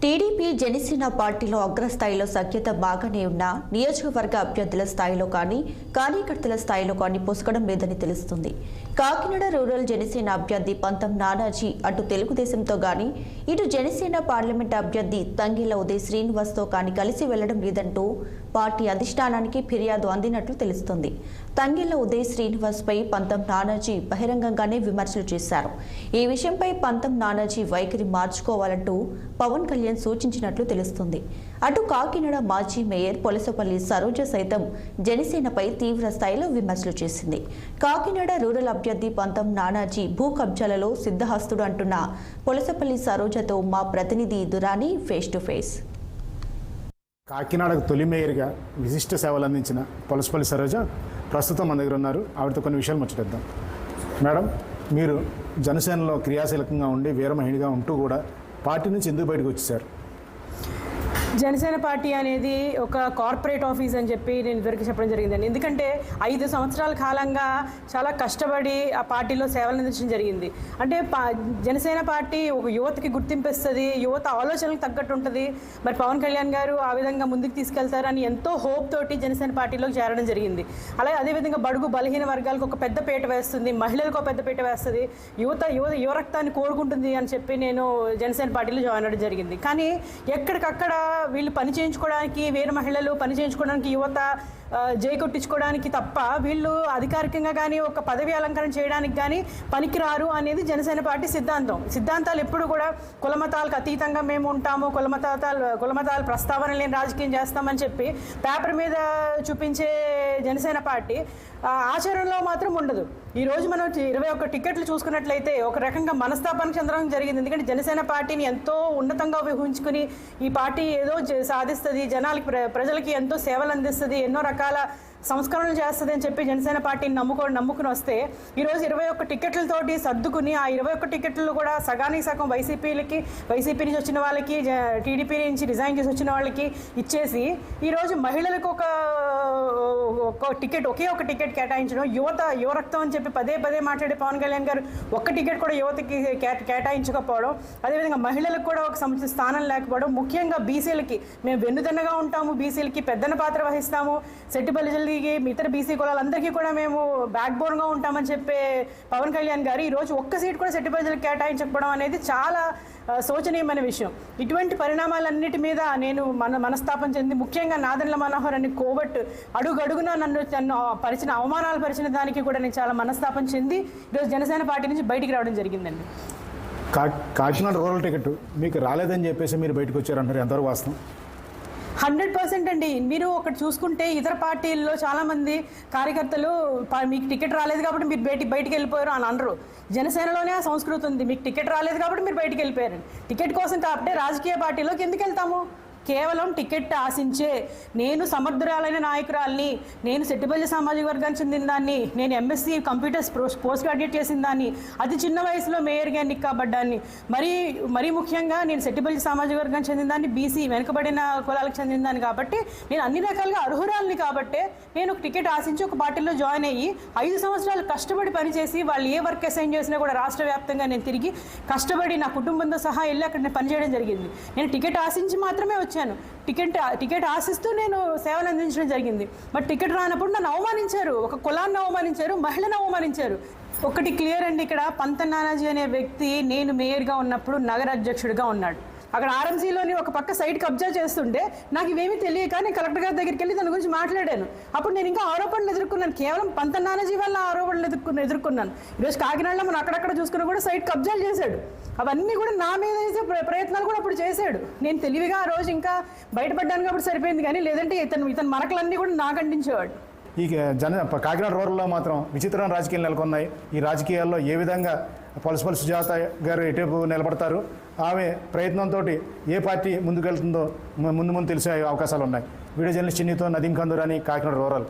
TDP Janasena పార్టీలో అగ్రస్థాయిలో సఖ్యత బాగానే ఉన్నా నియోజకవర్గ అభ్యర్థుల స్థాయిలో కానీ కార్యకర్తల స్థాయిలో కానీ పొసగడం లేదని తెలుస్తుంది. కాకినాడ రూరల్ జనసేన అభ్యర్థి పంతం నానాజీ అటు తెలుగుదేశంతో గాని ఇటు జనసేన పార్లమెంట్ అభ్యర్థి తంగెళ్ల ఉదయ్ శ్రీనివాస్తో కానీ కలిసి వెళ్లడం లేదంటూ పార్టీ అధిష్టానానికి ఫిర్యాదు అందినట్లు తెలుస్తుంది. తంగెళ్ల ఉదయ్ శ్రీనివాస్ పై పంతం నానాజీ బహిరంగంగానే విమర్శలు చేశారు. ఈ విషయంపై పంతం నానాజీ వైఖరి మార్చుకోవాలంటూ పవన్ కళ్యాణ్ సూచించినట్లు తెలుస్తుంది. అటు కాకినాడ మాజీ మేయర్ పొలసపల్లి సరోజ సైతం జనసేనపై తీవ్ర స్థాయిలో విమర్శలు చేసింది. కాకినాడ రూరల్ అభ్యర్థి పంతం నానాజీ భూ కబ్జాలలో సిద్ధహస్తుడు అంటున్న పొలసపల్లి సరోజతో మా ప్రతినిధి దురాని ఫేస్ టు ఫేస్. కాకినాడకు తొలి మేయర్గా విశిష్ట సేవలు అందించిన పొలసపల్లి సరోజ ప్రస్తుతం మన దగ్గర ఉన్నారు. ఆవిడతో కొన్ని విషయాలు ముచ్చటిద్దాం. మేడం, మీరు జనసేనలో క్రియాశీలకంగా ఉండి వీరమహిళగా ఉంటూ కూడా పార్టీ నుంచి ఎందుకు బయటకు వచ్చేసారు? జనసేన పార్టీ అనేది ఒక కార్పొరేట్ ఆఫీస్ అని చెప్పి నేను ఇదివరకు చెప్పడం జరిగిందండి. ఎందుకంటే 5 సంవత్సరాల కాలంగా చాలా కష్టపడి ఆ పార్టీలో సేవలు అందించడం జరిగింది. అంటే జనసేన పార్టీ ఒక యువతకి గుర్తింపిస్తుంది, యువత ఆలోచనలకు తగ్గట్టు ఉంటుంది. మరి పవన్ కళ్యాణ్ గారు ఆ విధంగా ముందుకు తీసుకెళ్తారని ఎంతో హోప్ తోటి జనసేన పార్టీలోకి చేరడం జరిగింది. అలాగే అదేవిధంగా బడుగు బలహీన వర్గాలకు ఒక పెద్ద పీట వేస్తుంది, మహిళలకు ఒక పెద్ద పీట వేస్తుంది, యువ రక్తాన్ని కోరుకుంటుంది అని చెప్పి నేను జనసేన పార్టీలో జాయిన్ అవ్వడం జరిగింది. కానీ ఎక్కడికక్కడ వీళ్ళు పని చేయించుకోవడానికి, వేరే మహిళలు పని చేయించుకోవడానికి, యువత జై కొట్టించుకోవడానికి తప్ప వీళ్ళు అధికారికంగా కానీ ఒక పదవి అలంకరణ చేయడానికి కానీ పనికిరారు అనేది జనసేన పార్టీ సిద్ధాంతాలు ఎప్పుడు కూడా కులమతాలకు అతీతంగా మేము ఉంటాము, కులమతాల ప్రస్తావన లేని రాజకీయం చేస్తామని చెప్పి పేపర్ మీద చూపించే జనసేన పార్టీ ఆచరణలో మాత్రం ఉండదు. ఈరోజు మనం 21 టికెట్లు చూసుకున్నట్లయితే ఒక రకంగా మనస్తాపానికి చెందడం జరిగింది. ఎందుకంటే జనసేన పార్టీని ఎంతో ఉన్నతంగా ఊహించుకుని ఈ పార్టీ ఏదో సాధిస్తుంది, జనాలకి ప్రజలకి ఎంతో సేవలు అందిస్తుంది, ఎన్నో రకాల సంస్కరణలు చేస్తుంది అని చెప్పి జనసేన పార్టీని నమ్ముకుని వస్తే ఈరోజు 21 టికెట్లతోటి సర్దుకుని ఆ 21 టికెట్లు కూడా సగానికి సగం వైసీపీ నుంచి వచ్చిన వాళ్ళకి, టీడీపీ నుంచి రిజైన్ చేసి వచ్చిన వాళ్ళకి ఇచ్చేసి ఈరోజు మహిళలకు ఒకే ఒక టికెట్ కేటాయించడం, యువ రక్తం అని చెప్పి పదే మాట్లాడే పవన్ కళ్యాణ్ గారు ఒక్క టికెట్ కూడా యువతకి కేటాయించకపోవడం, అదేవిధంగా మహిళలకు కూడా ఒక సముచిత స్థానం లేకపోవడం, ముఖ్యంగా బీసీలకి మేము వెన్నుదన్నగా ఉంటాము, బీసీలకి పెద్దన పాత్ర వహిస్తాము, సెట్టిబలిజలకి ఇతర బీసీ కులాలందరికీ కూడా మేము బ్యాక్ బోన్గా ఉంటామని చెప్పే పవన్ కళ్యాణ్ గారు ఈరోజు ఒక్క సీట్ కూడా సెట్టిబలిజలకు కేటాయించకపోవడం అనేది చాలా శోచనీయమైన విషయం. ఇటువంటి పరిణామాలన్నిటి మీద నేను మనస్తాపం చెంది, ముఖ్యంగా నాదెండ్ల మనోహర్ అని కోవట్టు అడుగడుగునా నన్ను అవమానాలు పరిచిన దానికి కూడా నేను చాలా మనస్తాపం చెంది ఈరోజు జనసేన పార్టీ నుంచి బయటికి రావడం జరిగిందండి. కాకినాడ రూరల్ టికెట్ మీకు రాలేదని చెప్పేసి మీరు బయటకు వచ్చారంటారు, ఎంతవరకు వాస్తవం? 100% అండి. మీరు ఒకటి చూసుకుంటే ఇతర పార్టీల్లో చాలామంది కార్యకర్తలు మీకు టికెట్ రాలేదు కాబట్టి మీరు బయటికి వెళ్ళిపోయారు అని అనరు. జనసేనలోనే ఆ సంస్కృతి ఉంది, మీకు టికెట్ రాలేదు కాబట్టి మీరు బయటికి వెళ్ళిపోయారు. టికెట్ కోసం కాబట్టి రాజకీయ పార్టీలోకి ఎందుకు వెళ్తాము? కేవలం టికెట్ ఆశించే, నేను సమర్థురాలైన నాయకురాల్ని, నేను సెట్టిబల్లి సామాజిక వర్గానికి చెందిన దాన్ని, నేను ఎంఎస్సీ కంప్యూటర్స్ పోస్ట్ గ్రాడ్యుయేట్ చేసిన దాన్ని, అతి చిన్న వయసులో మేయర్గా ఎన్నికబడ్డాన్ని, మరీ ముఖ్యంగా నేను సెట్టిబల్లి సామాజిక వర్గానికి చెందిన దాన్ని, బీసీ వెనుకబడిన కులాలకు చెందిన దాన్ని, కాబట్టి నేను అన్ని రకాలుగా అర్హురాలని కాబట్టి నేను ఒక టికెట్ ఆశించి ఒక పార్టీలో జాయిన్ అయ్యి 5 సంవత్సరాలు కష్టపడి పనిచేసి వాళ్ళు ఏ వర్క్ అసైన్ చేసినా కూడా రాష్ట్ర వ్యాప్తంగా నేను తిరిగి కష్టపడి నా కుటుంబంతో సహా వెళ్ళి అక్కడ నేను పనిచేయడం జరిగింది. నేను టికెట్ ఆశించి మాత్రమే వచ్చాను. టికెట్ ఆశిస్తూ నేను సేవలు అందించడం జరిగింది. బట్ టికెట్ రానప్పుడు నన్ను అవమానించారు, ఒక కులాన్ని అవమానించారు, మహిళను అవమానించారు. ఒకటి క్లియర్ అండి, ఇక్కడ పంతం నానాజీ అనే వ్యక్తి నేను మేయర్గా ఉన్నప్పుడు నగర అధ్యక్షుడిగా ఉన్నాడు. అక్కడ ఆర్ఎంసీలోని ఒక పక్క సైట్ కబ్జా చేస్తుంటే నాకు ఇవేమీ తెలియక నేను కలెక్టర్ గారి దగ్గరికి వెళ్ళి దాని గురించి మాట్లాడాను. అప్పుడు నేను ఇంకా ఆరోపణలు ఎదుర్కొన్నాను, కేవలం పంతం నానాజీ వల్ల ఆరోపణలు ఎదుర్కొన్నాను. ఈరోజు కాకినాడలో మనం అక్కడక్కడ చూసుకుని కూడా సైట్ కబ్జాలు చేశాడు. అవన్నీ కూడా నా మీద చేసే ప్రయత్నాలు కూడా అప్పుడు చేశాడు. నేను తెలివిగా ఆ రోజు ఇంకా బయటపడ్డాను కాబట్టి సరిపోయింది, కానీ లేదంటే ఇతను మరకలన్నీ కూడా నాకు అంటించేవాడు. ఈ కాకినాడ రూరల్లో మాత్రం విచిత్రమైన రాజకీయాలు నెలకొన్నాయి. ఈ రాజకీయాల్లో ఏ విధంగా పొలసపల్లి సుజాత గారు ఎటువైపు నిలబడతారు, ఆమె ప్రయత్నంతో ఏ పార్టీ ముందుకెళ్తుందో ముందు తెలిసే అవకాశాలు ఉన్నాయి. వీడియో జర్నలిస్ట్ చిన్నీతో నదీం కందూరాని, కాకినాడ రూరల్.